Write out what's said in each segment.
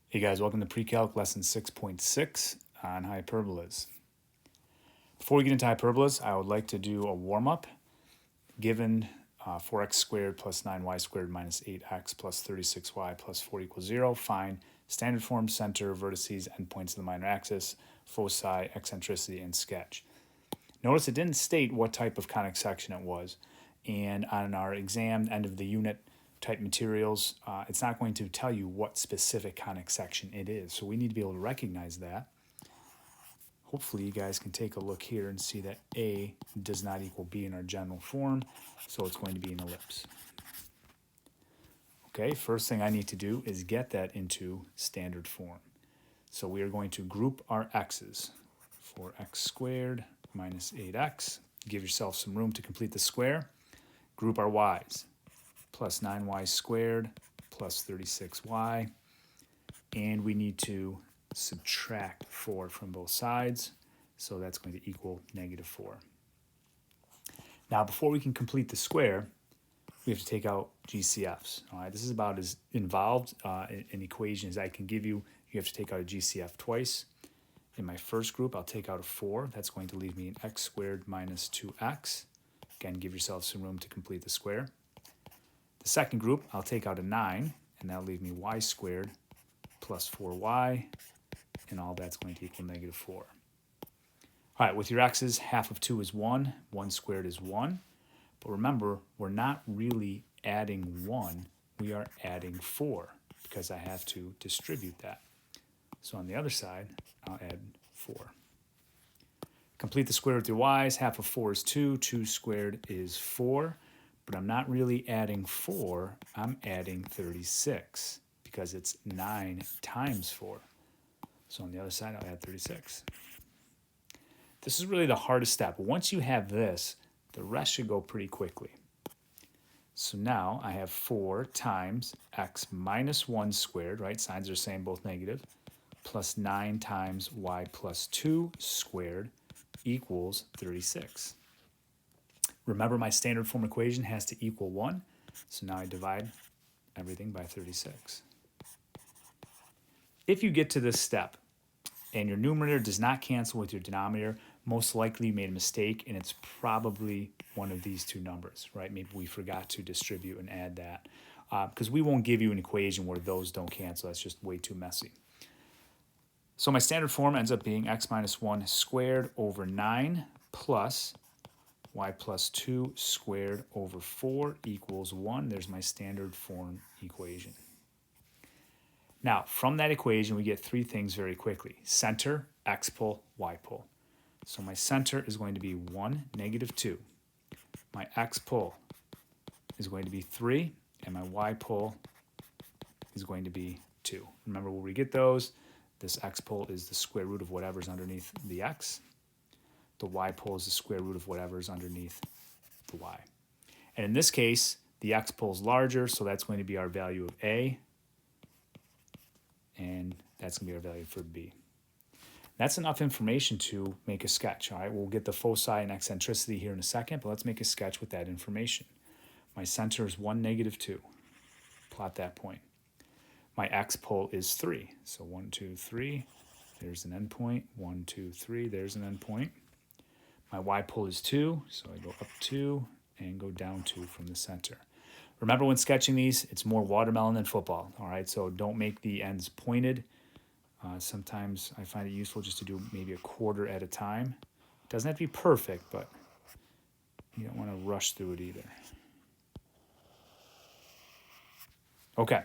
Hey guys, welcome to Pre-Calc lesson 6.6 on hyperbolas. Before we get into hyperbolas, I would like to do a warm-up. Given 4x squared plus 9y squared minus 8x plus 36y plus 4 equals 0, find standard form, center, vertices, endpoints of the minor axis, foci, eccentricity, and sketch. Notice it didn't state what type of conic section it was, and on our exam, end of the unit type materials, it's not going to tell you what specific conic section it is. So we need to be able to recognize that. Hopefully you guys can take a look here and see that A does not equal B in our general form, so it's going to be an ellipse. Okay, first thing I need to do is get that into standard form. So we are going to group our x's. 4x squared minus 8x. Give yourself some room to complete the square. Group our y's. Plus 9y squared plus 36y. And we need to subtract 4 from both sides. So that's going to equal negative 4. Now, before we can complete the square, we have to take out GCFs. All right, this is about as involved an equation as I can give you. You have to take out a GCF twice. In my first group, I'll take out a 4. That's going to leave me an x squared minus 2x. Again, give yourself some room to complete the square. The second group, I'll take out a 9, and that'll leave me y squared plus 4y, and all that's going to equal negative 4. All right, with your x's, half of 2 is 1, 1 squared is 1. But remember, we're not really adding 1, we are adding 4, because I have to distribute that. So on the other side, I'll add 4. Complete the square with your y's. Half of 4 is 2, 2 squared is 4. But I'm not really adding 4, I'm adding 36 because it's 9 times 4. So on the other side, I'll add 36. This is really the hardest step. Once you have this, the rest should go pretty quickly. So now I have 4 times x minus 1 squared, right? Signs are the same, both negative, plus 9 times y plus 2 squared equals 36. Remember, my standard form equation has to equal 1, so now I divide everything by 36. If you get to this step and your numerator does not cancel with your denominator, most likely you made a mistake, and it's probably one of these two numbers, right? Maybe we forgot to distribute and add that, because we won't give you an equation where those don't cancel. That's just way too messy. So my standard form ends up being x minus 1 squared over 9 plus y plus 2 squared over 4 equals 1. There's my standard form equation. Now, from that equation, we get 3 things very quickly. Center, x-pole, y-pole. So my center is going to be 1, negative 2. My x-pole is going to be 3, and my y-pole is going to be 2. Remember where we get those. This x-pole is the square root of whatever's underneath the x. The y-pole is the square root of whatever is underneath the y. And in this case, the x-pole is larger, so that's going to be our value of A, and that's going to be our value for B. That's enough information to make a sketch. All right, we'll get the foci and eccentricity here in a second, but let's make a sketch with that information. My center is 1, negative 2. Plot that point. My x-pole is 3. So 1, 2, 3. There's an endpoint. 1, 2, 3. There's an endpoint. My y-pole is 2, so I go up 2 and go down 2 from the center. Remember, when sketching these, it's more watermelon than football, all right? So don't make the ends pointed. Sometimes I find it useful just to do maybe a quarter at a time. It doesn't have to be perfect, but you don't want to rush through it either. Okay,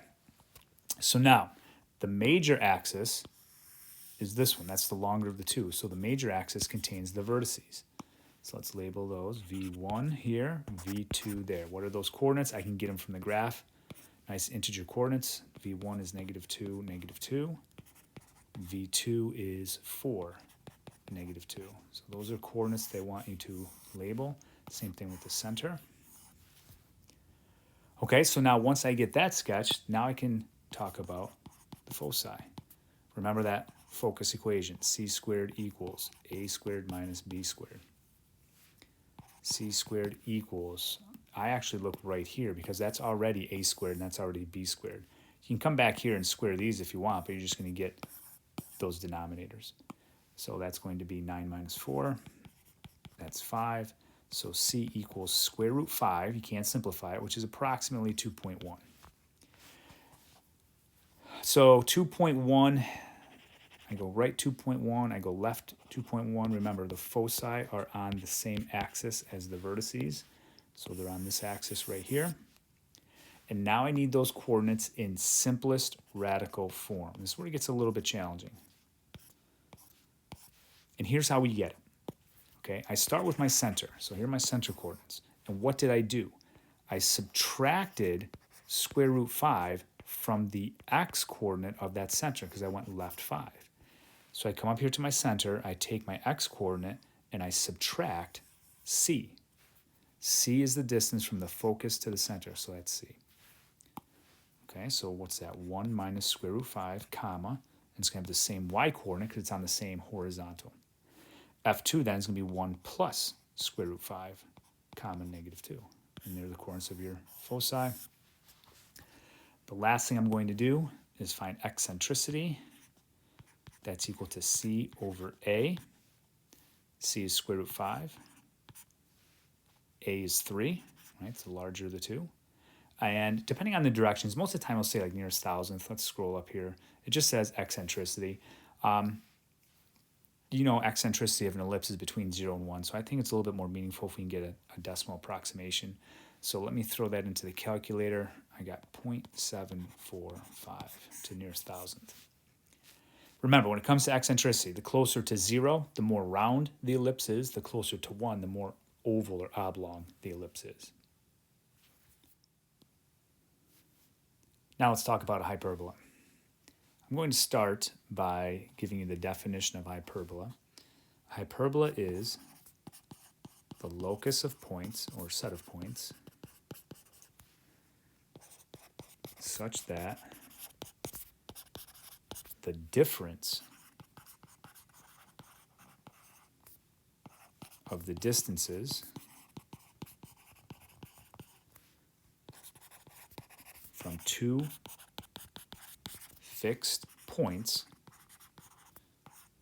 so now the major axis is this one. That's the longer of the two. So the major axis contains the vertices. So let's label those V1 here, V2 there. What are those coordinates? I can get them from the graph. Nice integer coordinates. V1 is negative 2, negative 2. V2 is 4, negative 2. So those are coordinates they want you to label. Same thing with the center. Okay, so now once I get that sketched, now I can talk about the foci. Remember that focus equation, c squared equals a squared minus b squared. C squared equals, I actually look right here because that's already a squared and that's already b squared. You can come back here and square these if you want, but you're just going to get those denominators. So that's going to be 9 minus 4. That's 5. So C equals square root 5. You can't simplify it, which is approximately 2.1. So 2.1, I go right 2.1, I go left 2.1. Remember, the foci are on the same axis as the vertices. So they're on this axis right here. And now I need those coordinates in simplest radical form. This is where it gets a little bit challenging. And here's how we get it. Okay, I start with my center. So here are my center coordinates. And what did I do? I subtracted square root 5 from the x coordinate of that center because I went left 5. So I come up here to my center, I take my x coordinate, and I subtract C. C is the distance from the focus to the center, so that's C. Okay, so what's that? 1 minus square root 5, comma, and it's going to have the same y coordinate because it's on the same horizontal. F2 then is going to be 1 plus square root 5, comma, negative 2. And they're the coordinates of your foci. The last thing I'm going to do is find eccentricity. That's equal to C over A. C is square root 5. A is 3, right? It's the larger of the two. And depending on the directions, most of the time I'll say like nearest thousandth. Let's scroll up here. It just says eccentricity. You know, eccentricity of an ellipse is between 0 and 1, so I think it's a little bit more meaningful if we can get a decimal approximation. So let me throw that into the calculator. I got 0.745 to nearest thousandth. Remember, when it comes to eccentricity, the closer to 0, the more round the ellipse is. The closer to 1, the more oval or oblong the ellipse is. Now let's talk about a hyperbola. I'm going to start by giving you the definition of hyperbola. Hyperbola is the locus of points or set of points such that the difference of the distances from two fixed points,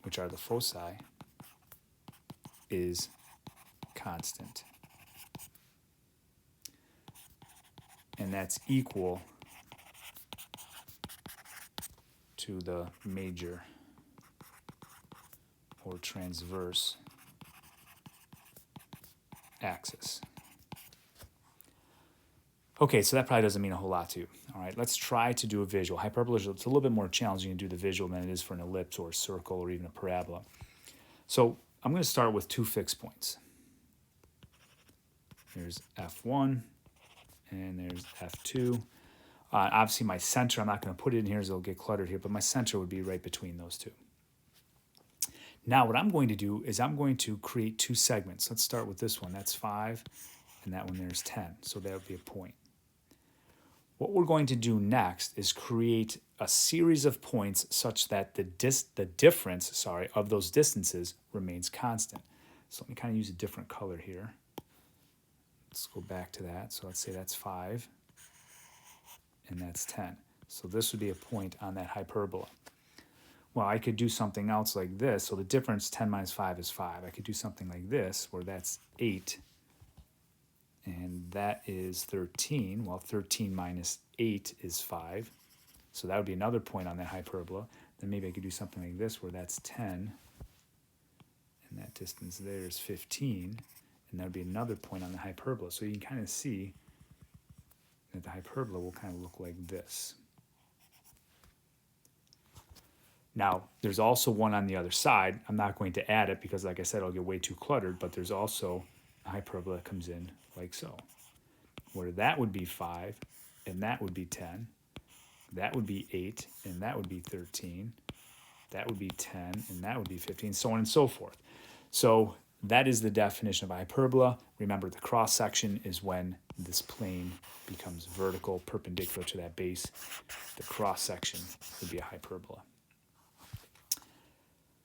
which are the foci, is constant. And that's equal to the major or transverse axis. Okay, so that probably doesn't mean a whole lot to you. All right, let's try to do a visual. Hyperbola, it's a little bit more challenging to do the visual than it is for an ellipse or a circle or even a parabola. So I'm going to start with two fixed points. There's F1 and there's F2. Obviously my center, I'm not going to put it in here as it'll get cluttered here, but my center would be right between those two. Now what I'm going to do is I'm going to create two segments. Let's start with this one. That's 5, and that one there's 10. So that would be a point. What we're going to do next is create a series of points such that the difference of those distances remains constant. So let me kind of use a different color here. Let's go back to that. So let's say that's 5, and that's 10. So this would be a point on that hyperbola. Well, I could do something else like this. So the difference, 10 minus 5 is 5. I could do something like this, where that's 8, and that is 13. Well, 13 minus 8 is 5. So that would be another point on that hyperbola. Then maybe I could do something like this, where that's 10, and that distance there is 15, and that would be another point on the hyperbola. So you can kind of see that the hyperbola will kind of look like this. Now, there's also one on the other side. I'm not going to add it because, like I said, it'll get way too cluttered, but there's also a hyperbola that comes in like so, where that would be 5, and that would be 10, that would be 8, and that would be 13, that would be 10, and that would be 15, so on and so forth. So that is the definition of a hyperbola. Remember, the cross section is when this plane becomes vertical, perpendicular to that base. The cross section would be a hyperbola.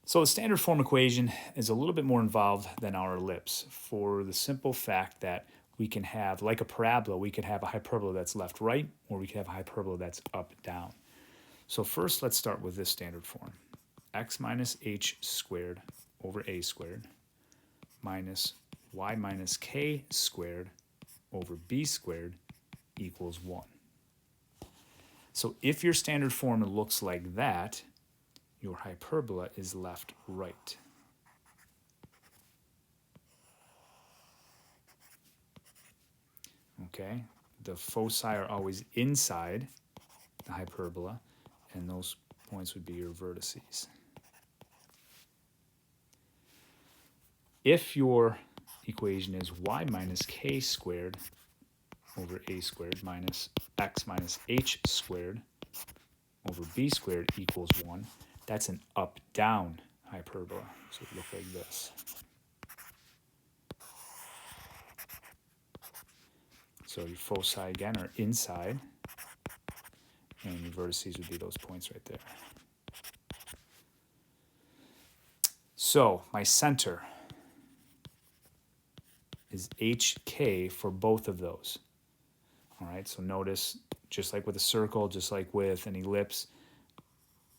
So the standard form equation is a little bit more involved than our ellipse for the simple fact that we can have, like a parabola, we could have a hyperbola that's left-right, or we could have a hyperbola that's up-down. So first, let's start with this standard form. X minus h squared over a squared minus y minus k squared over b squared equals 1. So if your standard form looks like that, your hyperbola is left-right. Okay, the foci are always inside the hyperbola, and those points would be your vertices. If your equation is y minus k squared over a squared minus x minus h squared over b squared equals 1, that's an up-down hyperbola. So it would look like this. So your foci, again, are inside, and your vertices would be those points right there. So my center is HK for both of those. All right, so notice, just like with a circle, just like with an ellipse,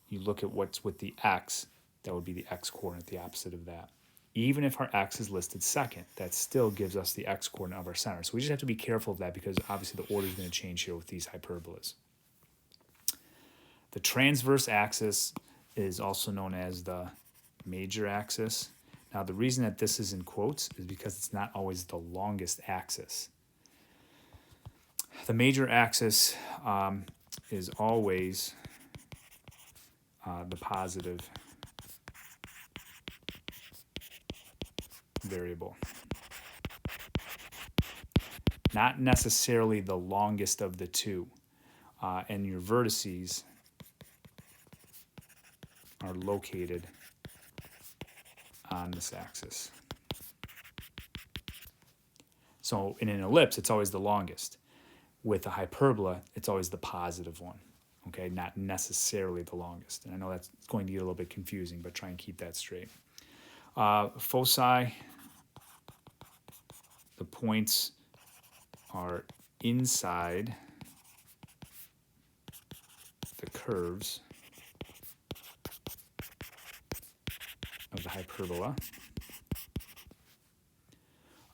you look at what's with the x, that would be the x coordinate, the opposite of that. Even if our x is listed second, that still gives us the x coordinate of our center. So we just have to be careful of that because obviously the order is going to change here with these hyperbolas. The transverse axis is also known as the major axis. Now the reason that this is in quotes is because it's not always the longest axis. The major axis is always the positive variable. Not necessarily the longest of the two. And your vertices are located on this axis. So in an ellipse, it's always the longest. With a hyperbola, it's always the positive one. Okay, not necessarily the longest. And I know that's going to get a little bit confusing, but try and keep that straight. Foci, the points are inside the curves of the hyperbola.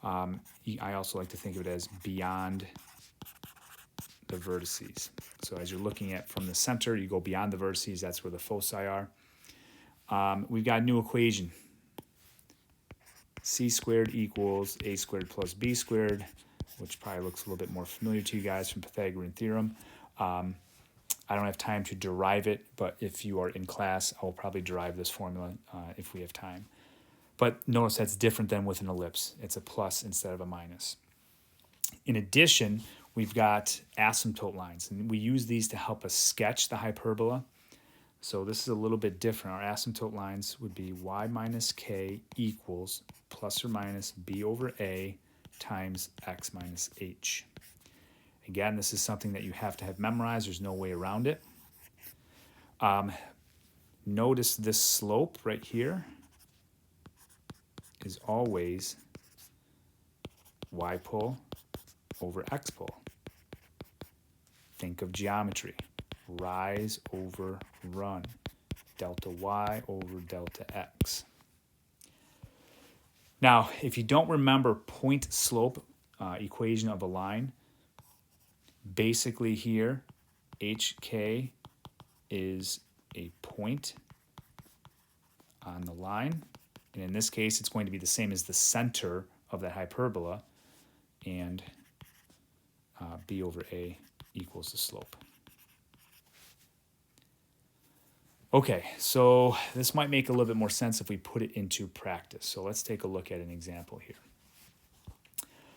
I also like to think of it as beyond the vertices. So as you're looking at from the center, you go beyond the vertices, that's where the foci are. We've got a new equation. C squared equals a squared plus b squared, which probably looks a little bit more familiar to you guys from Pythagorean theorem. I don't have time to derive it, but if you are in class, I will probably derive this formula if we have time. But notice that's different than with an ellipse. It's a plus instead of a minus. In addition, we've got asymptote lines, and we use these to help us sketch the hyperbola. So this is a little bit different. Our asymptote lines would be y minus k equals plus or minus b over a times x minus h. Again, this is something that you have to have memorized. There's no way around it. Notice this slope right here is always y pole over x pole. Think of geometry. Rise over run. Delta y over delta x. Now, if you don't remember point slope equation of a line, basically here, HK is a point on the line. And in this case, it's going to be the same as the center of that hyperbola. And B over A equals the slope. Okay, so this might make a little bit more sense if we put it into practice. So let's take a look at an example here.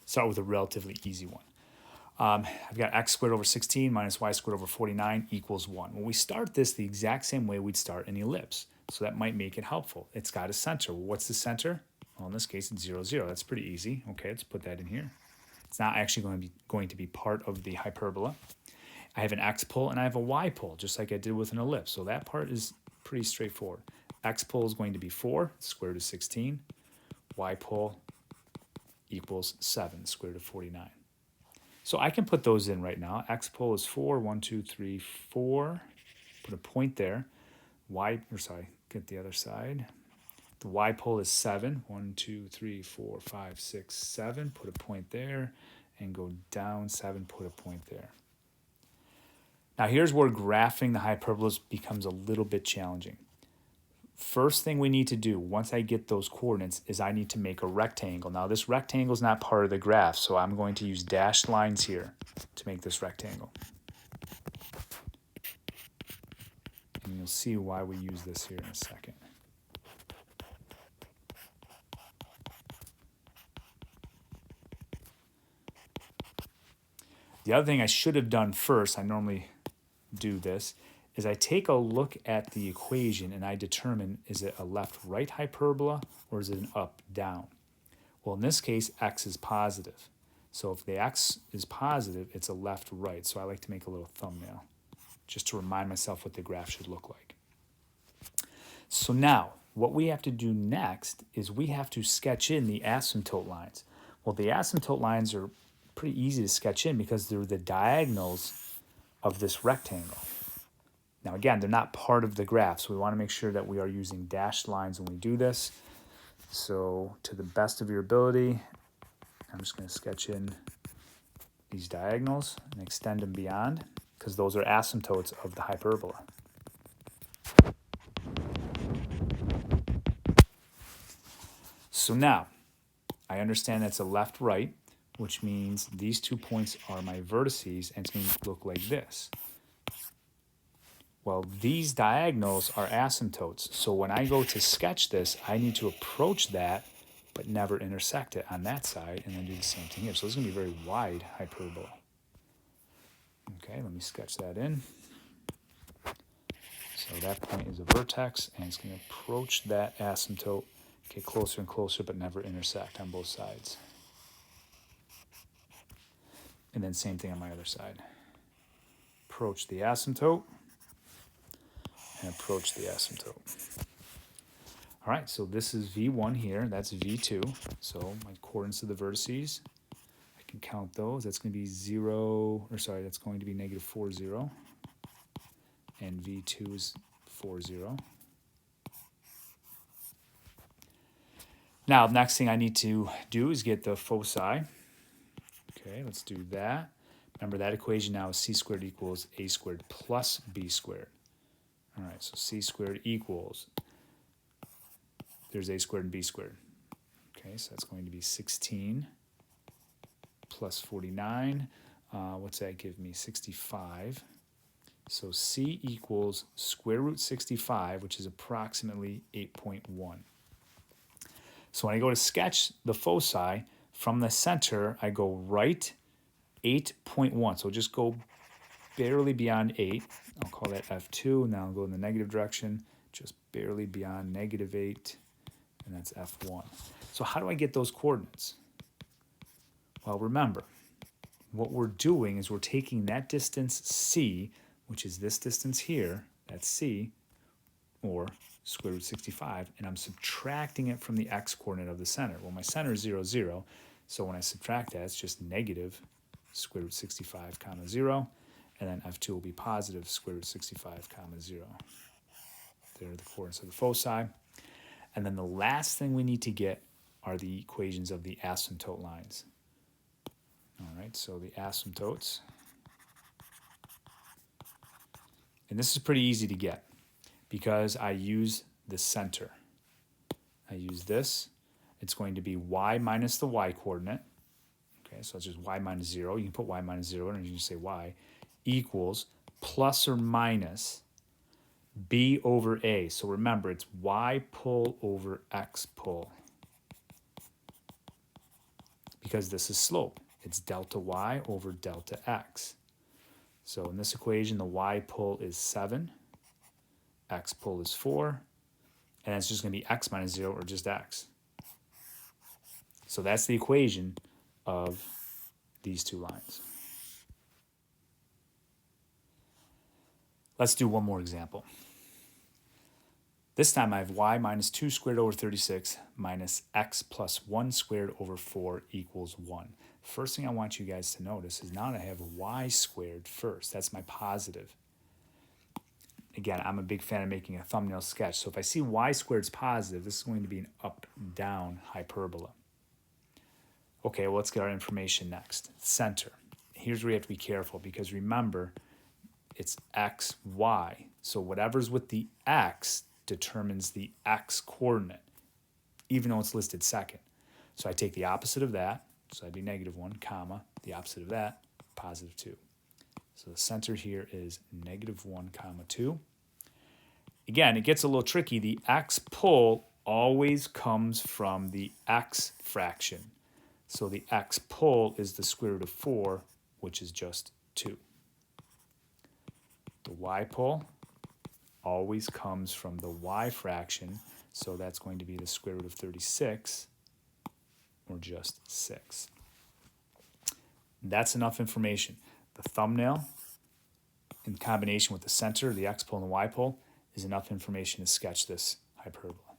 Start with a relatively easy one. I've got x squared over 16 minus y squared over 49 equals 1. When we start this the exact same way we'd start an ellipse. So that might make it helpful. It's got a center. Well, what's the center? Well, in this case, it's 0, 0. That's pretty easy. Okay, let's put that in here. It's not actually going to be part of the hyperbola. I have an x pole and I have a y pole, just like I did with an ellipse. So that part is pretty straightforward. X pole is going to be 4, square root of 16. Y pole equals 7, square root of 49. So I can put those in right now. X pole is 4, 1, 2, 3, 4. Put a point there. Get the other side. The y pole is 7. 1, 2, 3, 4, 5, 6, 7. Put a point there. And go down 7, put a point there. Now here's where graphing the hyperbolas becomes a little bit challenging. First thing we need to do once I get those coordinates is I need to make a rectangle. Now this rectangle is not part of the graph, so I'm going to use dashed lines here to make this rectangle. And you'll see why we use this here in a second. The other thing I should have done first, I normally do this, is I take a look at the equation and I determine, is it a left-right hyperbola or is it an up-down? Well, in this case, x is positive. So if the x is positive, it's a left-right. So I like to make a little thumbnail just to remind myself what the graph should look like. So now, what we have to do next is we have to sketch in the asymptote lines. Well, the asymptote lines are pretty easy to sketch in because they're the diagonals of this rectangle. Now again, they're not part of the graph, so we want to make sure that we are using dashed lines when we do this. So to the best of your ability, I'm just going to sketch in these diagonals and extend them beyond, because those are asymptotes of the hyperbola. So now, I understand that's a left-right, which means these 2 points are my vertices, and it's going to look like this. Well, these diagonals are asymptotes, so when I go to sketch this, I need to approach that, but never intersect it on that side, and then do the same thing here. So this is going to be a very wide hyperbola. Okay, let me sketch that in. So that point is a vertex, and it's going to approach that asymptote, get closer and closer, but never intersect on both sides. And then same thing on my other side. Approach the asymptote, and approach the asymptote. All right, so this is V1 here, that's V2. So my coordinates of the vertices, I can count those. That's going to be that's going to be negative 4, 0. And V2 is 4, 0. Now, the next thing I need to do is get the foci. Okay, let's do that. Remember, that equation now is c squared equals a squared plus b squared. All right, so c squared equals, there's a squared and b squared. Okay, so that's going to be 16 plus 49. What's that give me? 65. So c equals square root 65, which is approximately 8.1. So when I go to sketch the foci, from the center, I go right 8.1. So just go barely beyond 8. I'll call that F2. Now I'll go in the negative direction, just barely beyond negative 8, and that's F1. So how do I get those coordinates? Well, remember, what we're doing is we're taking that distance C, which is this distance here, that's C, or square root 65, and I'm subtracting it from the x coordinate of the center. Well, my center is 0, 0, so when I subtract that, it's just negative square root 65, comma 0, and then F2 will be positive square root 65, comma 0. There are the coordinates of the foci. And then the last thing we need to get are the equations of the asymptote lines. All right, so the asymptotes. And this is pretty easy to get because I use the center. I use this. It's going to be y minus the y coordinate. Okay, so it's just y minus 0. You can put y minus 0 in, and you can say y equals plus or minus b over a. So remember, it's y pull over x pull. Because this is slope. It's delta y over delta x. So in this equation, the y pull is 7, x pull is 4, and it's just going to be x minus 0 or just x. So that's the equation of these two lines. Let's do one more example. This time I have y minus 2 squared over 36 minus x plus 1 squared over 4 equals 1. First thing I want you guys to notice is now I have y squared first. That's my positive. Again, I'm a big fan of making a thumbnail sketch. So if I see y squared is positive, this is going to be an up-down hyperbola. Okay, well, let's get our information next. Center. Here's where you have to be careful because remember, it's x, y. So whatever's with the x determines the x coordinate, even though it's listed second. So I take the opposite of that, so that'd be -1, comma, the opposite of that, +2. So the center here is -1, comma 2. Again, it gets a little tricky. The x pole always comes from the x fraction. So the x pole is the square root of 4, which is just 2. The y pole always comes from the y fraction, so that's going to be the square root of 36, or just 6. That's enough information. The thumbnail, in combination with the center, the x pole and the y pole, is enough information to sketch this hyperbola.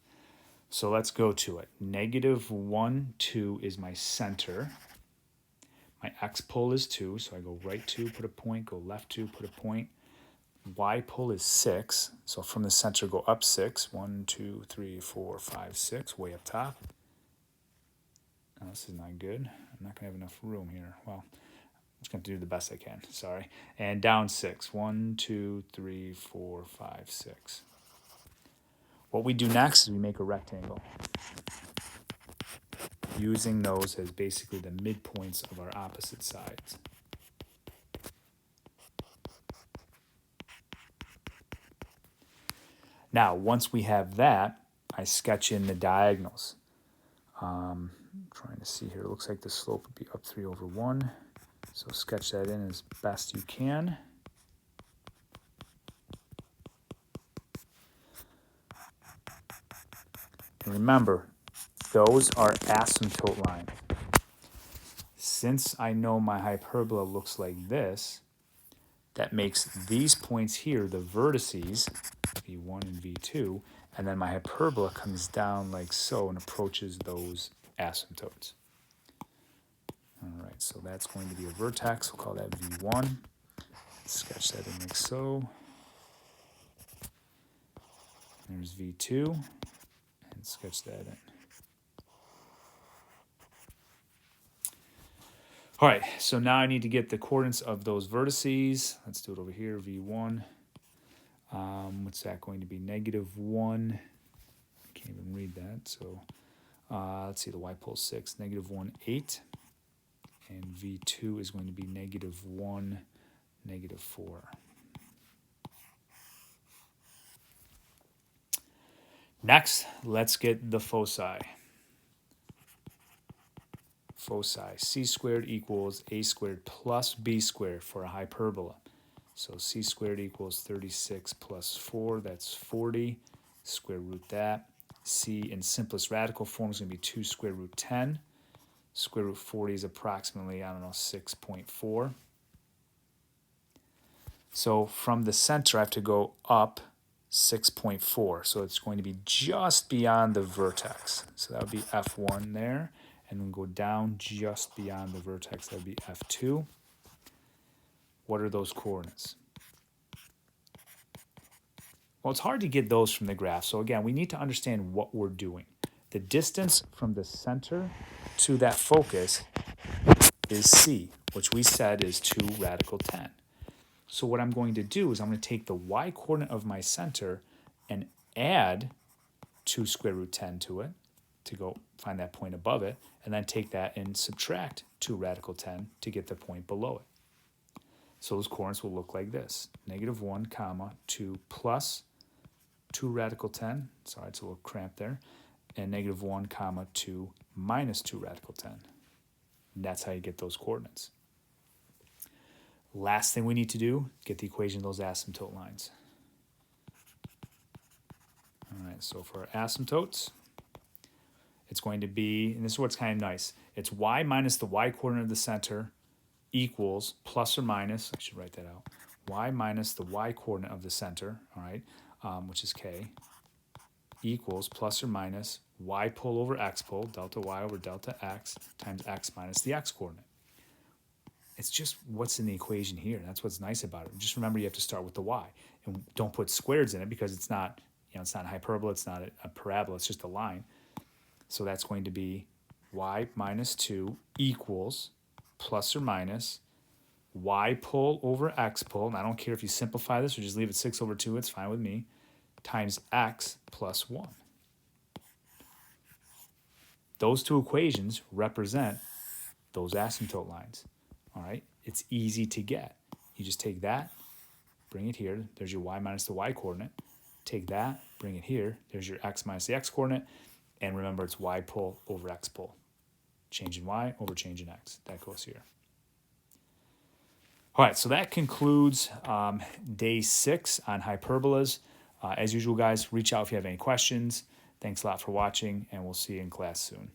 So let's go to it. -1, 2 is my center. My x pole is 2, so I go right 2, put a point, go left 2, put a point. Y pole is 6, so from the center go up 6. 1, 2, 3, 4, 5, 6, way up top. Oh, this is not good. I'm not going to have enough room here. Well, I'm just going to do the best I can. Sorry. And down 6. 1, 2, 3, 4, 5, 6. What we do next is we make a rectangle, using those as basically the midpoints of our opposite sides. Now, once we have that, I sketch in the diagonals. I'm trying to see here. It looks like the slope would be up 3 over 1. So sketch that in as best you can. And remember, those are asymptote lines. Since I know my hyperbola looks like this, that makes these points here the vertices, V1 and V2, and then my hyperbola comes down like so and approaches those asymptotes. All right, so that's going to be a vertex. We'll call that V1. Sketch that in like so. There's V2, and sketch that in. All right, so now I need to get the coordinates of those vertices. Let's do it over here, V1. What's that going to be? -1. I can't even read that. So let's see, the y pole is 6, -1, 8. And V2 is going to be -1, -4. Next, let's get the foci. Foci, c squared equals a squared plus b squared for a hyperbola. So c squared equals 36 plus 4, that's 40. Square root that. C in simplest radical form is going to be 2 square root 10. Square root 40 is approximately, 6.4. So from the center, I have to go up 6.4. So it's going to be just beyond the vertex. So that would be F1 there. And then go down just beyond the vertex. That would be F2. What are those coordinates? Well, it's hard to get those from the graph. So again, we need to understand what we're doing. The distance from the center to that focus is C, which we said is 2 radical 10. So what I'm going to do is I'm going to take the y coordinate of my center and add 2 square root 10 to it to go find that point above it, and then take that and subtract 2 radical 10 to get the point below it. So those coordinates will look like this. -1, comma, 2 plus 2 radical 10. Sorry, it's a little cramped there. And -1, comma, 2 minus 2 radical 10. And that's how you get those coordinates. Last thing we need to do, get the equation of those asymptote lines. All right, so for our asymptotes, it's going to be, and this is what's kind of nice, it's y minus the y coordinate of the center equals plus or minus, I should write that out, y minus the y coordinate of the center, all right, which is k, equals plus or minus y pole over x pole, delta y over delta x, times x minus the x coordinate. It's just what's in the equation here. That's what's nice about it. Just remember you have to start with the y. And don't put squares in it because it's not, it's not a hyperbola, it's not a parabola, it's just a line. So that's going to be y minus 2 equals plus or minus y pole over x pole, and I don't care if you simplify this or just leave it 6 over 2, it's fine with me, times x plus 1. Those two equations represent those asymptote lines. All right, it's easy to get. You just take that, bring it here, there's your y minus the y coordinate. Take that, bring it here, there's your x minus the x coordinate, and remember it's y pole over x pole. Change in y over change in x. That goes here. All right, so that concludes day 6 on hyperbolas. As usual, guys, reach out if you have any questions. Thanks a lot for watching, and we'll see you in class soon.